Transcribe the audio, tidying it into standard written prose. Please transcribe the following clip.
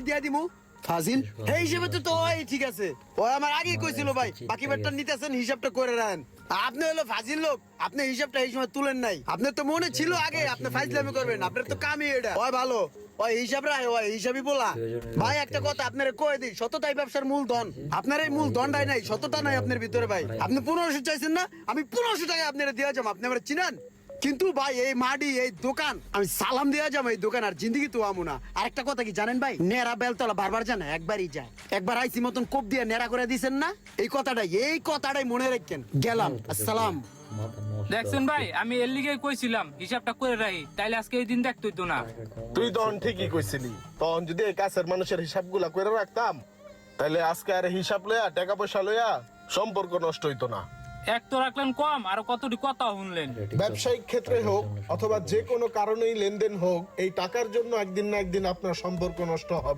দিয়া দিমু ফাজিল এই হিসেবে তো ওই ঠিক আছে ওই আমার আগে কইছিল ভাই বাকি বেটটা নিতেছেন হিসাবটা করে রাখেন আপনি হলো ফাজিল লোক আপনি হিসাবটা এই সময় তুলেন নাই আপনার তো মনে ছিল আগে আপনি ফাইজলামি করবেন আপনার তো কামই এটা ওই ভালো ওই হিসাব রায় ওই হিসাবই বলা ভাই একটা কথা আপনারে কয়ে দিই সততাই ব্যবসার মূলধন আপনার এই মূলধনটাই নাই সততা নাই আপনার ভিতরে ভাই আপনি 1500 চাইছেন না আমি 1500 টাকা আপনারা দিয়ে যাবো আপনি আমার চিনেন কিন্তু ভাই এই মাডি এই দোকান আমি সালাম দেওয়া যাবো এই দোকান আর জিন্দগি তো আমু না আরেকটা কথা কি জানেন ভাই নেড়া বেলতলা বারবার জানা একবারই যায় একবার আইসি মতন কোপ দিয়ে নেড়া করে দিছেন না এই কথাটাই মনে রাখেন গেলাম আসসালাম দেখছেন ভাই আমি এর লিগে কইছিলাম হিসাবটা করে রাখি তাইলে আজকে এই দিন দেখতে হইতো না তুই তখন ঠিকই কইছিলি তখন যদি এই কাছের মানুষের হিসাবগুলা করে রাখতাম তাহলে আজকে আর হিসাব লইয়া টাকা পয়সা লইয়া সম্পর্ক নষ্ট হইতো না এক তো রাখলেন কম আর কতটি কথা শুনলেন ব্যবসায়িক ক্ষেত্রে হোক অথবা যে কোনো কারণেই লেনদেন হোক এই টাকার জন্য একদিন না একদিন আপনার সম্পর্ক নষ্ট হবে।